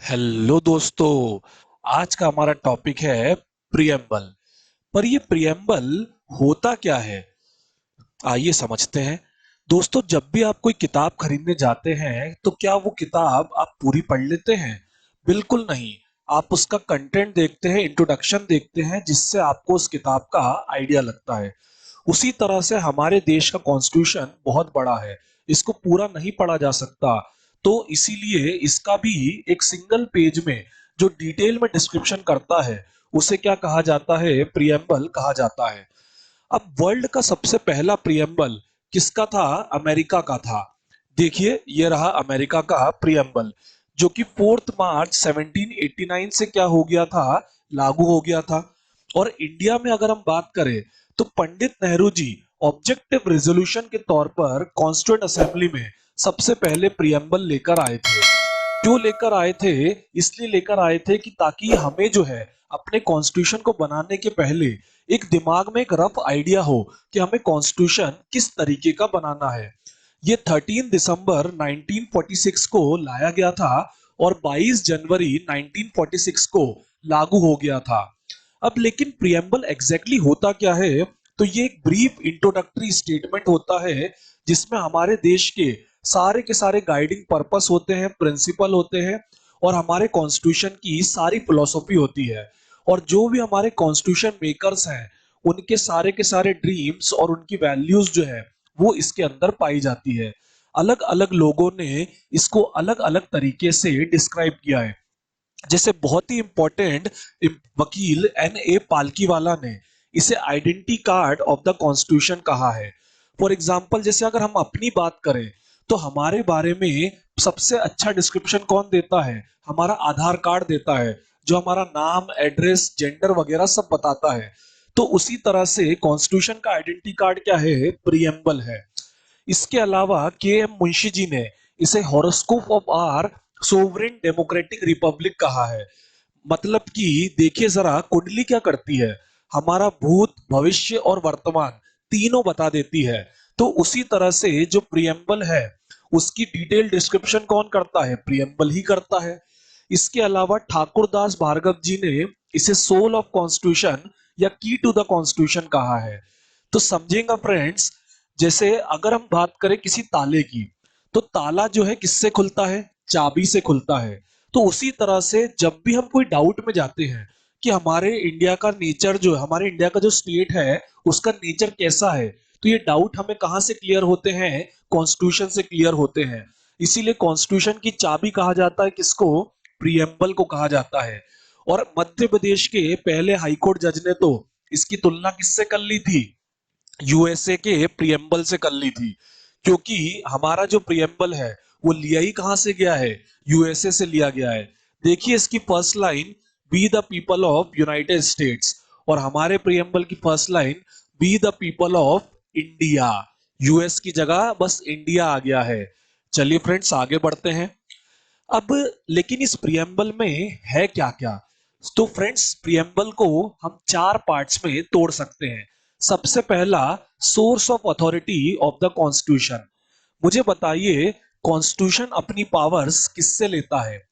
Hello दोस्तों। आज का हमारा टॉपिक है प्रियम्बल। पर ये प्रियम्बल होता क्या है, आइए समझते हैं। दोस्तों, जब भी आप कोई किताब खरीदने जाते हैं तो क्या वो किताब आप पूरी पढ़ लेते हैं? बिल्कुल नहीं। आप उसका कंटेंट देखते हैं, इंट्रोडक्शन देखते हैं, जिससे आपको उस किताब का आइडिया लगता है। उसी तरह से हमारे देश का कॉन्स्टिट्यूशन बहुत बड़ा है, इसको पूरा नहीं पढ़ा जा सकता। तो इसीलिए इसका भी एक सिंगल पेज में जो डिटेल में डिस्क्रिप्शन करता है, उसे क्या कहा जाता है? प्रियम्बल कहा जाता है। अब वर्ल्ड का सबसे पहला प्रियम्बल किसका था? अमेरिका का था। देखिए, ये रहा अमेरिका का प्रियम्बल, जो कि 4 मार्च 1789 से क्या हो गया था? लागू हो गया था। और इंडिया में अगर हम बात करें तो पंडित नेहरू जी ऑब्जेक्टिव रेजोल्यूशन के तौर पर कॉन्स्टिट्यूएंट असेंबली में सबसे पहले प्रियम्बल लेकर आए थे। क्यों लेकर आए थे? इसलिए लेकर आए थे कि ताकि हमें जो है अपने कॉन्स्टिट्यूशन को बनाने के पहले एक दिमाग में एक रफ आइडिया हो कि हमें कॉन्स्टिट्यूशन किस तरीके का बनाना है। ये 13 दिसंबर 1946 को लाया गया था और 22 जनवरी 1946 को लागू हो गया था। अब लेकिन प्रियम्बल एग्जैक्टली होता क्या है? तो ये एक ब्रीफ इंट्रोडक्टरी स्टेटमेंट होता है, जिसमें हमारे देश के सारे गाइडिंग पर्पस होते हैं, प्रिंसिपल होते हैं, और हमारे कॉन्स्टिट्यूशन की सारी फिलोसॉफी होती है। और जो भी हमारे कॉन्स्टिट्यूशन मेकर्स हैं, उनके सारे के सारे ड्रीम्स और उनकी वैल्यूज जो है वो इसके अंदर पाई जाती है। अलग अलग लोगों ने इसको अलग अलग तरीके से डिस्क्राइब किया है। जैसे बहुत ही इंपॉर्टेंट वकील N.A. पालकीवाला ने इसे identity card of the constitution कहा है। फॉर एग्जाम्पल, जैसे अगर हम अपनी बात करें तो हमारे बारे में सबसे अच्छा डिस्क्रिप्शन कौन देता है? हमारा आधार कार्ड देता है, जो हमारा नाम, एड्रेस, जेंडर वगैरह सब बताता है। तो उसी तरह से कॉन्स्टिट्यूशन का आइडेंटिटी कार्ड क्या है? प्रियम्बल है। इसके अलावा के एम मुंशी जी ने इसे horoscope of our sovereign democratic republic कहा है। मतलब कि देखिए जरा, कुंडली क्या करती है? हमारा भूत, भविष्य और वर्तमान तीनों बता देती है। तो उसी तरह से जो प्रियम्बल है, उसकी डिटेल डिस्क्रिप्शन कौन करता है? प्रियम्बल ही करता है। इसके अलावा ठाकुरदास भार्गव जी ने इसे सोल ऑफ कॉन्स्टिट्यूशन या की टू द कॉन्स्टिट्यूशन कहा है। तो समझेगा फ्रेंड्स, जैसे अगर हम बात करें किसी ताले की, तो ताला जो है किससे खुलता है? चाबी से खुलता है। तो उसी तरह से जब भी हम कोई डाउट में जाते हैं कि हमारे इंडिया का नेचर जो है, हमारे इंडिया का जो स्टेट है, उसका नेचर कैसा है, तो ये डाउट हमें कहां से क्लियर होते हैं? कॉन्स्टिट्यूशन से क्लियर होते हैं। इसीलिए कॉन्स्टिट्यूशन की चाबी कहा जाता है किसको? प्रियम्बल को कहा जाता है। और मध्य प्रदेश के पहले हाईकोर्ट जज ने तो इसकी तुलना किससे कर ली थी? यूएसए के प्रियम्बल से कर ली थी। क्योंकि हमारा जो प्रियम्बल है वो लिया ही कहां से गया है? यूएसए से लिया गया है। देखिए इसकी first line, be the people of United states, और हमारे प्रियम्बल की first line, be the people of India. US की जगह बस इंडिया आ गया है। चलिए फ्रेंड्स, आगे बढ़ते हैं। अब लेकिन इस प्रियम्बल में है क्या क्या? तो फ्रेंड्स, प्रियम्बल को हम चार पार्ट्स में तोड़ सकते हैं। सबसे पहला, source of authority of the constitution. मुझे बताइए, कॉन्स्टिट्यूशन अपनी पावर्स किससे लेता है?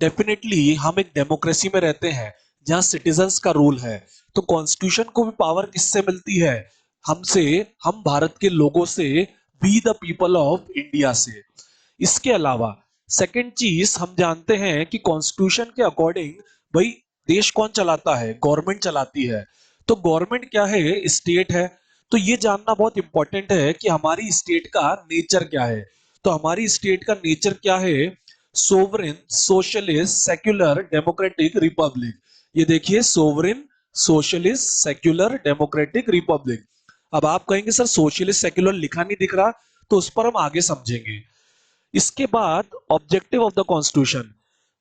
डेफिनेटली हम एक डेमोक्रेसी में रहते हैं जहां सिटीजन्स का रूल है। तो कॉन्स्टिट्यूशन को भी पावर किससे मिलती है? हमसे, हम भारत के लोगों से, be the people of India से। इसके अलावा सेकंड चीज, हम जानते हैं कि कॉन्स्टिट्यूशन के अकॉर्डिंग भाई देश कौन चलाता है? गवर्नमेंट चलाती है। तो गवर्नमेंट क्या है? स्टेट है। तो ये जानना बहुत इंपॉर्टेंट है कि हमारी स्टेट का नेचर क्या है। तो हमारी स्टेट का नेचर क्या है? Sovereign, socialist, secular, democratic, Republic. ये देखिए, sovereign, socialist, secular, democratic, Republic. अब आप कहेंगे सर सोशलिस्ट सेक्युलर लिखा नहीं दिख रहा, तो उस पर हम आगे समझेंगे। इसके बाद ऑब्जेक्टिव ऑफ द कॉन्स्टिट्यूशन।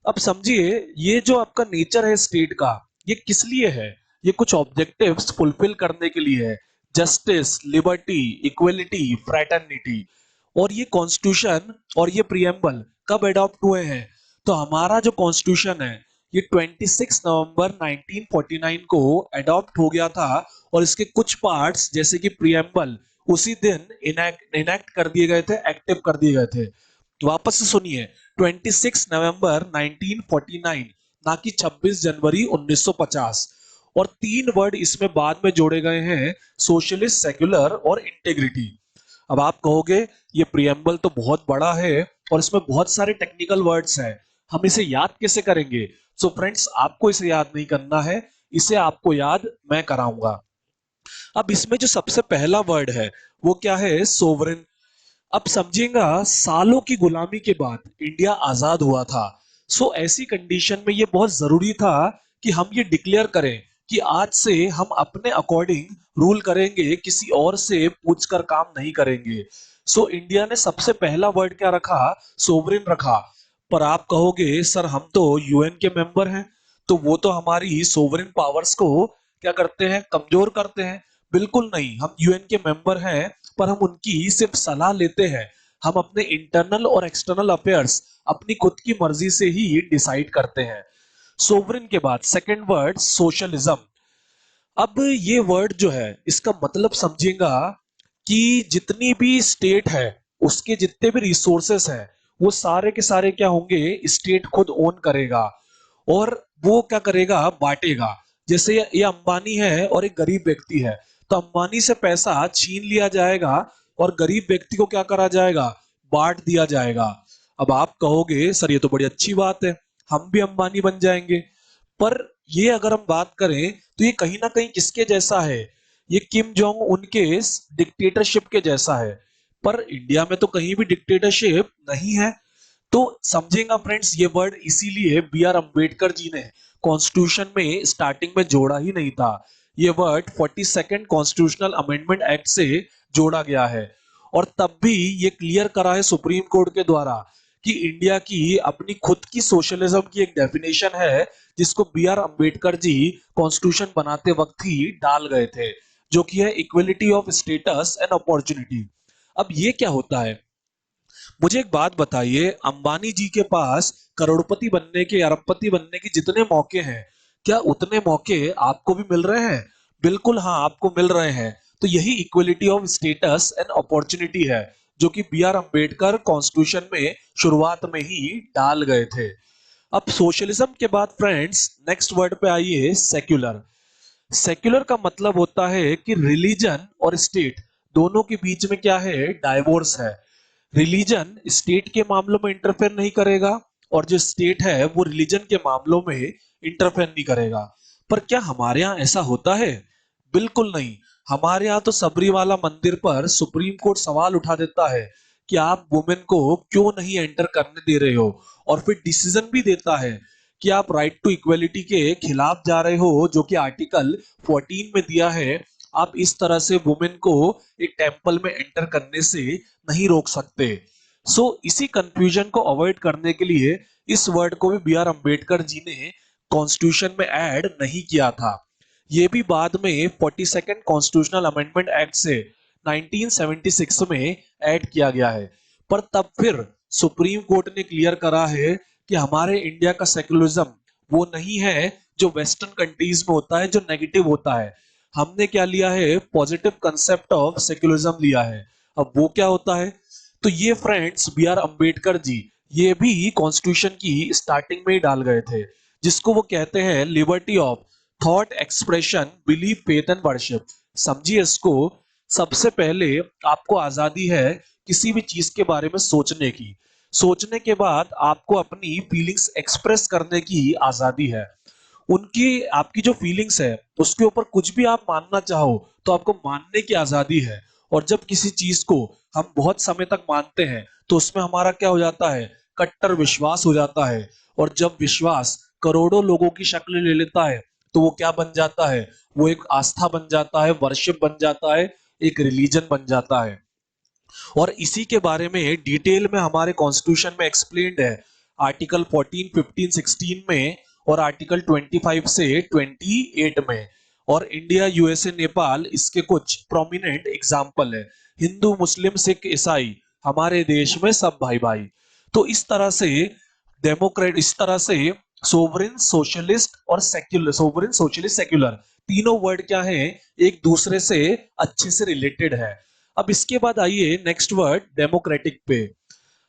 अब समझिए, ये जो आपका नेचर है स्टेट का, ये किस लिए है? ये कुछ ऑब्जेक्टिव्स फुलफिल करने के लिए है। Justice, liberty, equality, fraternity. और ये कॉन्स्टिट्यूशन और ये प्रियम्बल कब अडॉप्ट हुए हैं? तो हमारा जो कॉन्स्टिट्यूशन है, ये 26 नवंबर 1949 को अडॉप्ट हो गया था। और इसके कुछ पार्ट्स जैसे कि प्रियम्बल उसी दिन इनेक्ट कर दिए गए थे, एक्टिव कर दिए गए थे। वापस से सुनिए, 26 नवंबर 1949, ना कि 26 जनवरी 1950। और तीन वर्ड इसमें बाद में जोड़े गए हैं, सोशलिस्ट, सेक्युलर और इंटेग्रिटी। अब आप कहोगे ये प्रियम्बल तो बहुत बड़ा है और इसमें बहुत सारे टेक्निकल वर्ड्स हैं, हम इसे याद कैसे करेंगे? सो फ्रेंड्स, आपको इसे याद नहीं करना है, इसे आपको याद मैं कराऊंगा। अब इसमें जो सबसे पहला वर्ड है वो क्या है? सोवरेन। अब समझिएगा, सालों की गुलामी के बाद इंडिया आजाद हुआ था। सो ऐसी कंडीशन में ये बहुत जरूरी था कि हम ये डिक्लेयर करें कि आज से हम अपने अकॉर्डिंग रूल करेंगे, किसी और से पूछकर काम नहीं करेंगे। सो इंडिया ने सबसे पहला वर्ड क्या रखा? सोवरेन रखा। पर आप कहोगे सर हम तो यूएन के मेंबर हैं, तो वो तो हमारी सोवरेन पावर्स को क्या करते हैं? कमजोर करते हैं। बिल्कुल नहीं, हम यूएन के मेंबर हैं पर हम उनकी सिर्फ सलाह लेते हैं। हम अपने इंटरनल और एक्सटर्नल अफेयर्स अपनी खुद की मर्जी से ही डिसाइड करते हैं। सोवरेन के बाद सेकंड वर्ड सोशलिज्म। अब ये वर्ड जो है इसका मतलब समझिएगा कि जितनी भी स्टेट है उसके जितने भी रिसोर्सेस हैं वो सारे के सारे क्या होंगे? स्टेट खुद ओन करेगा और वो क्या करेगा? बांटेगा। जैसे ये अंबानी है और एक गरीब व्यक्ति है, तो अंबानी से पैसा छीन लिया जाएगा और गरीब व्यक्ति को क्या करा जाएगा? बांट दिया जाएगा। अब आप कहोगे सर ये तो बड़ी अच्छी बात है, हम भी अंबानी बन जाएंगे। पर ये अगर हम बात करें तो ये कहीं ना कहीं किसके जैसा है? ये किम जोंग उनके डिक्टेटरशिप के जैसा है। पर इंडिया में तो कहीं भी डिक्टेटरशिप नहीं है। तो समझेगा फ्रेंड्स, ये वर्ड इसीलिए बी आर अम्बेडकर जी ने कॉन्स्टिट्यूशन में स्टार्टिंग में जोड़ा ही नहीं था। ये word 42nd constitutional amendment act से जोड़ा गया है। और तब भी ये क्लियर करा है सुप्रीम कोर्ट के द्वारा कि इंडिया की अपनी खुद की सोशलिज्म की एक डेफिनेशन है, जिसको B R Ambedkar ji constitution बनाते वक्त ही डाल गए थे, जो कि है equality of status and opportunity. अब ये क्या होता है? मुझे एक बात बताइए, अंबानी जी के पास करोड़पति बनने के, अरबपति बनने के जितने मौके हैं, क्या उतने मौके आपको भी मिल रहे हैं? बिल्कुल हाँ, आपको मिल रहे हैं। तो यही equality of status and opportunity है, जो कि बी आर अम्बेडकर कॉन्स्टिट्यूशन में शुरुआत में ही डाल गए थे। अब सोशलिज्म के बाद फ्रेंड्स नेक्स्ट वर्ड पे आइए, सेक्युलर। सेक्युलर का मतलब होता है कि रिलीजन और स्टेट दोनों के बीच में क्या है? डाइवोर्स है। रिलीजन स्टेट के मामलों में इंटरफेयर नहीं करेगा और जो स्टेट है वो रिलीजन के मामलों में इंटरफेयर नहीं करेगा। पर क्या हमारे यहाँ ऐसा होता है? बिल्कुल नहीं। हमारे यहाँ तो सबरीवाला मंदिर पर सुप्रीम कोर्ट सवाल उठा देता है कि आप वुमेन को क्यों नहीं एंटर करने दे रहे हो, और फिर डिसीजन भी देता है कि आप राइट टू इक्वेलिटी के खिलाफ जा रहे हो, जो कि आर्टिकल 14 में दिया है। आप इस तरह से वुमेन को एक टेंपल में एंटर करने से नहीं रोक सकते। सो इसी कंफ्यूजन को अवॉइड करने के लिए इस वर्ड को भी बी आर अम्बेडकर जी ने कॉन्स्टिट्यूशन में ऐड नहीं किया था। ये भी बाद में 42nd कॉन्स्टिट्यूशनल अमेंडमेंट एक्ट से 1976 में ऐड किया गया है। पर तब फिर सुप्रीम कोर्ट ने क्लियर करा है कि हमारे इंडिया का सेकुलरिज्म वो नहीं है जो वेस्टर्न कंट्रीज में होता है, जो नेगेटिव होता है। हमने क्या लिया है? पॉजिटिव कंसेप्ट ऑफ सेकुलरिज्म लिया है। अब वो क्या होता है? तो ये फ्रेंड्स बी आर अम्बेडकर जी ये भी कॉन्स्टिट्यूशन की स्टार्टिंग में ही डाल गए थे, जिसको वो कहते हैं liberty of thought expression, belief, faith and worship. समझिए इसको, सबसे पहले आपको आजादी है किसी भी चीज के बारे में सोचने की। सोचने के बाद आपको अपनी फीलिंग्स एक्सप्रेस करने की आजादी है। उनकी आपकी जो फीलिंग्स है उसके ऊपर कुछ भी आप मानना चाहो तो आपको मानने की आजादी है। और जब किसी चीज को हम बहुत समय तक मानते हैं तो उसमें हमारा क्या हो जाता है? कट्टर विश्वास हो जाता है। और जब विश्वास करोड़ों लोगों की शक्ल ले लेता है तो वो क्या बन जाता है? वो एक आस्था बन जाता है, वर्शिप बन जाता है, एक रिलीजन बन जाता है। और इसी के बारे में डिटेल में हमारे कॉन्स्टिट्यूशन में एक्सप्लेन्ड है, आर्टिकल 14, 15, 16 में और आर्टिकल 25 से 28 में। और इंडिया, यूएसए, नेपाल इसके कुछ प्रोमिनेंट एग्जाम्पल है। हिंदू, मुस्लिम, सिख, ईसाई हमारे देश में सब भाई भाई। तो इस तरह से डेमोक्रेट, इस तरह से सोवरेन, सोशलिस्ट और सेक्युलर, सोवरेन, सोशलिस्ट, सेक्युलर तीनों वर्ड क्या है? एक दूसरे से अच्छे से रिलेटेड है। अब इसके बाद आइए नेक्स्ट वर्ड डेमोक्रेटिक पे।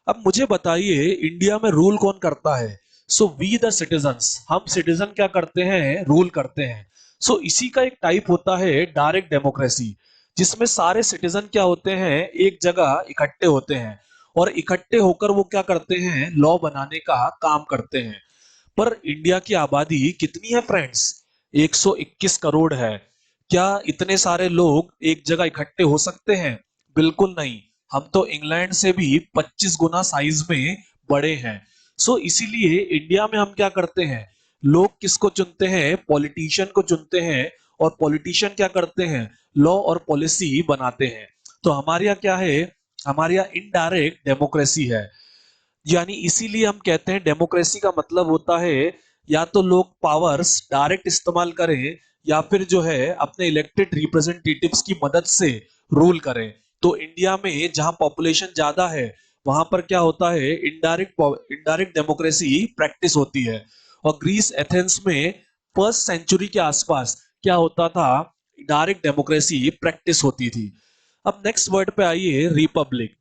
अब मुझे बताइए इंडिया में रूल कौन करता है? सो वी द सिटीजन्स, हम सिटीजन क्या करते हैं? रूल करते हैं। सो इसी का एक टाइप होता है डायरेक्ट डेमोक्रेसी, जिसमें सारे सिटीजन क्या होते हैं? एक जगह इकट्ठे होते हैं और इकट्ठे होकर वो क्या करते हैं? लॉ बनाने का काम करते हैं। पर इंडिया की आबादी कितनी है फ्रेंड्स? 121 करोड़ है। क्या इतने सारे लोग एक जगह इकट्ठे हो सकते हैं? बिल्कुल नहीं। हम तो इंग्लैंड से भी 25 गुना साइज में बड़े हैं। सो इसीलिए इंडिया में हम क्या करते हैं? लोग किसको चुनते हैं? पॉलिटिशियन को चुनते हैं। और पॉलिटिशियन क्या करते हैं? लॉ और पॉलिसी बनाते हैं। तो हमारे यहाँ क्या है? हमारे यहाँ इनडायरेक्ट डेमोक्रेसी है। यानी इसीलिए हम कहते हैं डेमोक्रेसी का मतलब होता है या तो लोग पावर्स डायरेक्ट इस्तेमाल करें या फिर जो है अपने इलेक्टेड रिप्रेजेंटेटिव्स की मदद से रूल करें। तो इंडिया में जहां पॉपुलेशन ज्यादा है वहां पर क्या होता है? इनडायरेक्ट डेमोक्रेसी प्रैक्टिस होती है। और ग्रीस एथेंस में फर्स्ट सेंचुरी के आसपास क्या होता था? डायरेक्ट डेमोक्रेसी प्रैक्टिस होती थी। अब नेक्स्ट वर्ड पे आइए, रिपब्लिक।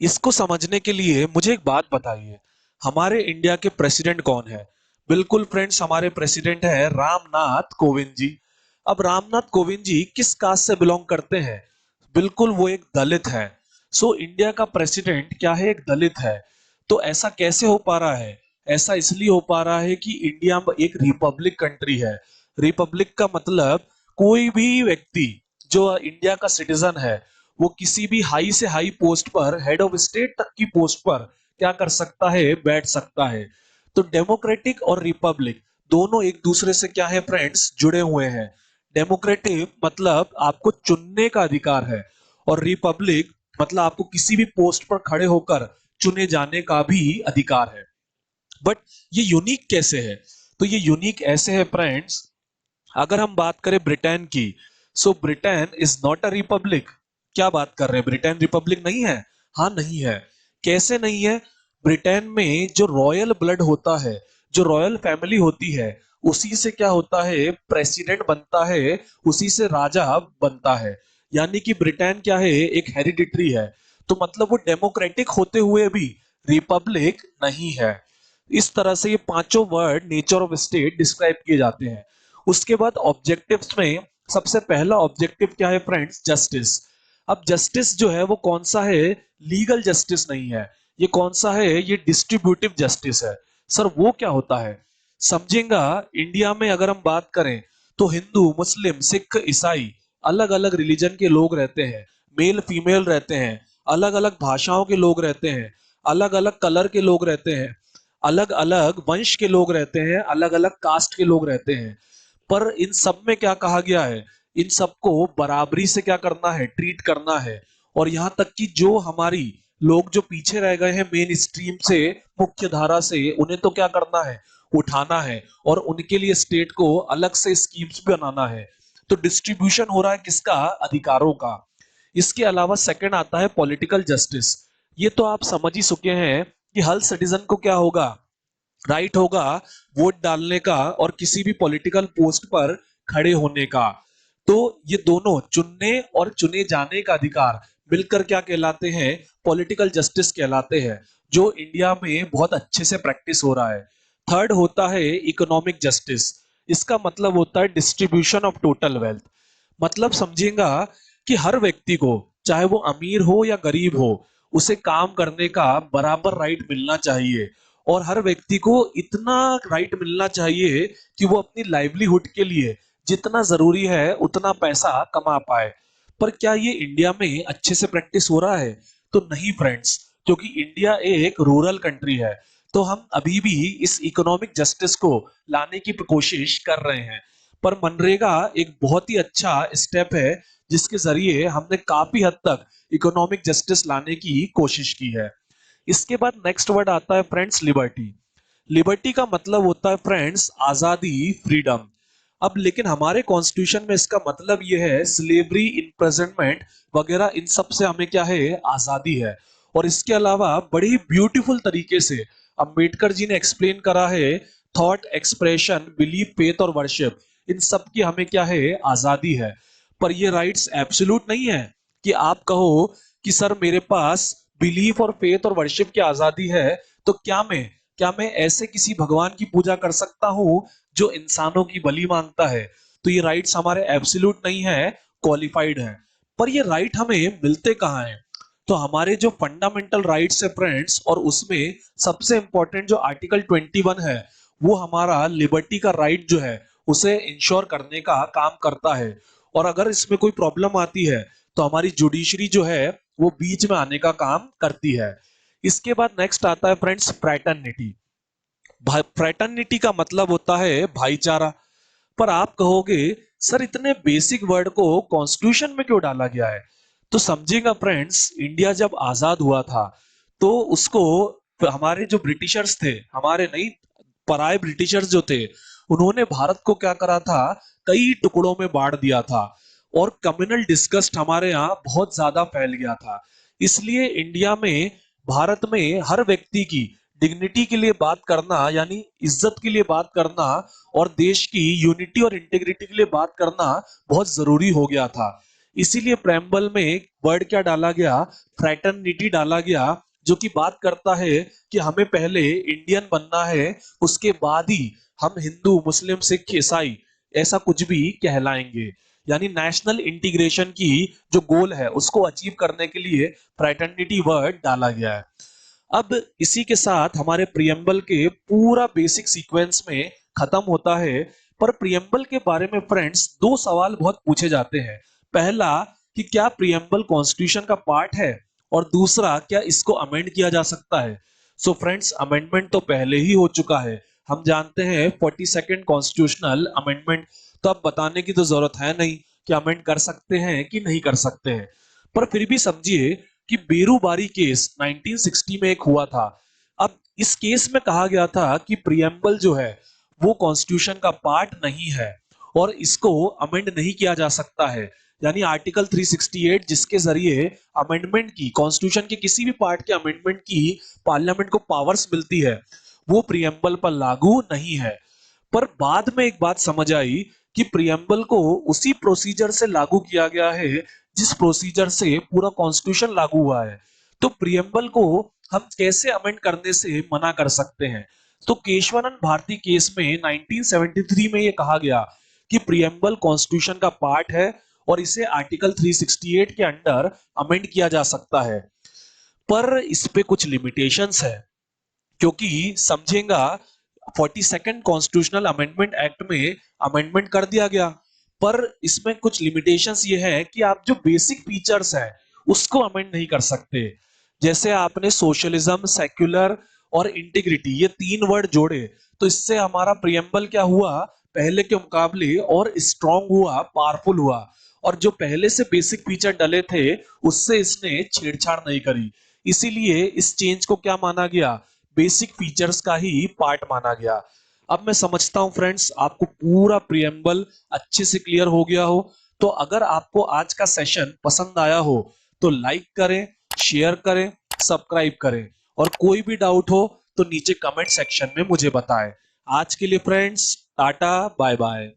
इसको समझने के लिए मुझे एक बात बताइए, हमारे इंडिया के प्रेसिडेंट कौन है? बिल्कुल फ्रेंड्स, हमारे प्रेसिडेंट है रामनाथ कोविंद जी। अब रामनाथ कोविंद जी किस कास्ट से बिलोंग करते हैं? बिल्कुल वो एक दलित है। सो इंडिया का प्रेसिडेंट क्या है? एक दलित है। तो ऐसा कैसे हो पा रहा है? ऐसा इसलिए हो पा रहा है कि इंडिया एक रिपब्लिक कंट्री है। रिपब्लिक का मतलब कोई भी व्यक्ति जो इंडिया का सिटीजन है वो किसी भी हाई से हाई पोस्ट पर, हेड ऑफ स्टेट तक की पोस्ट पर क्या कर सकता है? बैठ सकता है। तो डेमोक्रेटिक और रिपब्लिक दोनों एक दूसरे से क्या है फ्रेंड्स? जुड़े हुए हैं। डेमोक्रेटिक मतलब आपको चुनने का अधिकार है और रिपब्लिक मतलब आपको किसी भी पोस्ट पर खड़े होकर चुने जाने का भी अधिकार है। बट ये यूनिक कैसे है? तो ये यूनिक ऐसे है फ्रेंड्स, अगर हम बात करें ब्रिटेन की, so Britain is not a republic. क्या बात कर रहे हैं? ब्रिटेन रिपब्लिक नहीं है? हाँ नहीं है। कैसे नहीं है? ब्रिटेन में जो रॉयल ब्लड होता है, जो रॉयल फैमिली होती है, उसी से क्या होता है? प्रेसिडेंट बनता है, उसी से राजा बनता है। यानी कि ब्रिटेन क्या है? एक हेरिडिटरी है। तो मतलब वो डेमोक्रेटिक होते हुए भी रिपब्लिक नहीं है। इस तरह से ये पांचों word nature of state describe किए जाते हैं। उसके बाद ऑब्जेक्टिव्स में सबसे पहला ऑब्जेक्टिव क्या है फ्रेंड्स? जस्टिस। अब जस्टिस जो है वो कौन सा है? लीगल जस्टिस नहीं है। ये कौन सा है? ये डिस्ट्रीब्यूटिव जस्टिस है। सर वो क्या होता है? समझेगा, इंडिया में अगर हम बात करें तो हिंदू, मुस्लिम, सिख, ईसाई अलग अलग रिलीजन के लोग रहते हैं। मेल फीमेल रहते हैं। अलग अलग भाषाओं के लोग रहते हैं। अलग अलग कलर के लोग रहते हैं। अलग अलग वंश के लोग रहते हैं। अलग अलग कास्ट के लोग रहते हैं। पर इन सब में क्या कहा गया है? इन सबको बराबरी से क्या करना है? ट्रीट करना है। और यहां तक कि जो हमारी लोग जो पीछे रह गए हैं मेन स्ट्रीम से, मुख्य धारा से, उन्हें तो क्या करना है? उठाना है। और उनके लिए स्टेट को अलग से स्कीम्स बनाना है। तो डिस्ट्रीब्यूशन हो रहा है किसका? अधिकारों का। इसके अलावा सेकंड आता है पॉलिटिकल जस्टिस। ये तो आप समझ ही चुके हैं कि हर सिटीजन को क्या होगा? राइट होगा वोट डालने का और किसी भी पॉलिटिकल पोस्ट पर खड़े होने का। तो ये दोनों, चुनने और चुने जाने का अधिकार, मिलकर क्या कहलाते हैं? पॉलिटिकल जस्टिस कहलाते हैं, जो इंडिया में बहुत अच्छे से प्रैक्टिस हो रहा है। थर्ड होता है इकोनॉमिक जस्टिस। इसका मतलब होता है डिस्ट्रीब्यूशन ऑफ टोटल वेल्थ। मतलब समझिएगा कि हर व्यक्ति को, चाहे वो अमीर हो या गरीब हो, उसे काम करने का बराबर राइट मिलना चाहिए। और हर व्यक्ति को इतना राइट मिलना चाहिए कि वो अपनी लाइवलीहुड के लिए जितना जरूरी है उतना पैसा कमा पाए। पर क्या ये इंडिया में अच्छे से प्रैक्टिस हो रहा है? तो नहीं फ्रेंड्स, क्योंकि इंडिया एक रूरल कंट्री है। तो हम अभी भी इस इकोनॉमिक जस्टिस को लाने की कोशिश कर रहे हैं। पर मनरेगा एक बहुत ही अच्छा स्टेप है जिसके जरिए हमने काफी हद तक इकोनॉमिक जस्टिस लाने की कोशिश की है। इसके बाद नेक्स्ट वर्ड आता है फ्रेंड्स, लिबर्टी। लिबर्टी का मतलब होता है फ्रेंड्स आजादी, फ्रीडम। अब लेकिन हमारे कॉन्स्टिट्यूशन में इसका मतलब यह है स्लेवरी, इम्प्रिजनमेंट वगैरह, इन सब से हमें क्या है? आजादी है। और इसके अलावा बड़ी ब्यूटीफुल तरीके से अंबेडकर जी ने एक्सप्लेन करा है, थॉट, एक्सप्रेशन, बिलीफ, फेथ और वर्शिप, इन सब की हमें क्या है? आजादी है। पर ये राइट्स एब्सोल्यूट नहीं है कि आप कहो कि सर मेरे पास बिलीफ और फेथ और वर्शिप की आजादी है, तो क्या मैं ऐसे किसी भगवान की पूजा कर सकता हूं जो इंसानों की बलि मांगता है? तो ये राइट्स हमारे एब्सोल्यूट नहीं है, क्वालिफाइड है। पर ये राइट हमें मिलते कहाँ हैं? तो हमारे जो फंडामेंटल राइट्स है फ्रेंड्स, और उसमें सबसे इंपॉर्टेंट जो आर्टिकल 21 है, वो हमारा लिबर्टी का राइट जो है उसे इंश्योर करने का काम करता है। और अगर इसमें कोई प्रॉब्लम आती है तो हमारी जुडिशरी जो है वो बीच में आने का काम करती है। इसके बाद नेक्स्ट आता है फ्रेंड्स फ्रैटर्निटी। फ्रैटर्निटी का मतलब होता है भाईचारा। पर आप कहोगे सर इतने बेसिक वर्ड को कॉन्स्टिट्यूशन में क्यों डाला गया है? तो समझिएगा फ्रेंड्स, इंडिया जब आजाद हुआ था तो उसको हमारे जो ब्रिटिशर्स थे, हमारे नहीं, पराए ब्रिटिशर्स जो थे, उन्होंने भारत को क्या करा था, कई टुकड़ों में बांट दिया था। और कम्युनल डिस्गस्ट हमारे यहाँ बहुत ज्यादा फैल गया था। इसलिए इंडिया में, भारत में हर व्यक्ति की डिग्निटी के लिए बात करना, यानी इज्जत के लिए बात करना, और देश की यूनिटी और इंटीग्रिटी के लिए बात करना बहुत जरूरी हो गया था। इसीलिए प्रेम्बल में वर्ड क्या डाला गया, फ्रैटर्निटी डाला गया, जो कि बात करता है कि हमें पहले इंडियन बनना है, उसके बाद ही हम हिंदू मुस्लिम सिख ईसाई ऐसा कुछ भी कहलाएंगे। यानी नेशनल इंटीग्रेशन की जो गोल है उसको अचीव करने के लिए फ्रैटर्निटी वर्ड डाला गया है। अब इसी के साथ हमारे प्रियम्बल के पूरा बेसिक सीक्वेंस में खत्म होता है। पर प्रियम्बल के बारे में फ्रेंड्स दो सवाल बहुत पूछे जाते हैं। पहला, कि क्या प्रियम्बल कॉन्स्टिट्यूशन का पार्ट है? और दूसरा, क्या इसको अमेंड किया जा सकता है? सो फ्रेंड्स, अमेंडमेंट तो पहले ही हो चुका है, हम जानते हैं 42nd कॉन्स्टिट्यूशनल अमेंडमेंट। तो अब बताने की तो जरूरत है नहीं कि अमेंड कर सकते हैं कि नहीं कर सकते हैं। पर फिर भी समझिए कि बेरूबारी केस 1960 में एक हुआ था। अब इस केस में कहा गया था कि प्रियम्बल जो है वो कॉन्स्टिट्यूशन का पार्ट नहीं है और इसको अमेंड नहीं किया जा सकता है। यानी आर्टिकल 368 जिसके जरिए अमेंडमेंट की, कॉन्स्टिट्यूशन के किसी भी पार्ट के अमेंडमेंट की पार्लियामेंट को पावर्स मिलती है, वो प्रियम्बल पर लागू नहीं है। पर बाद में एक बात समझ आई कि प्रियम्बल को उसी प्रोसीजर से लागू किया गया है जिस प्रोसीजर से पूरा कॉन्स्टिट्यूशन लागू हुआ है। तो प्रियम्बल को हम कैसे अमेंड करने से मना कर सकते हैं? तो केशवानंद भारती केस में 1973 में यह कहा गया कि प्रियम्बल कॉन्स्टिट्यूशन का पार्ट है और इसे आर्टिकल 368 के अंडर अमेंड किया जा सकता है। पर इस पे कुछ लिमिटेशंस है, क्योंकि समझेगा 42nd कॉन्स्टिट्यूशनल अमेंडमेंट एक्ट में अमेंडमेंट कर दिया गया, पर इसमें कुछ लिमिटेशंस ये है कि आप जो बेसिक फीचर्स हैं उसको अमेंड नहीं कर सकते। जैसे आपने सोशलिज्म, सेक्युलर और इंटीग्रिटी ये तीन वर्ड जोड़े, तो इससे हमारा प्रियम्बल क्या हुआ, पहले के मुकाबले और स्ट्रांग हुआ, पावरफुल हुआ। और जो पहले से बेसिक फीचर डले थे उससे इसने छेड़छाड़ नहीं करी। इसीलिए इस चेंज को क्या माना गया, बेसिक फीचर्स का ही पार्ट माना गया। अब मैं समझता हूं फ्रेंड्स आपको पूरा प्रियम्बल अच्छे से क्लियर हो गया हो। तो अगर आपको आज का सेशन पसंद आया हो तो लाइक करें, शेयर करें, सब्सक्राइब करें, और कोई भी डाउट हो तो नीचे कमेंट सेक्शन में मुझे बताएं। आज के लिए फ्रेंड्स टाटा बाय बाय।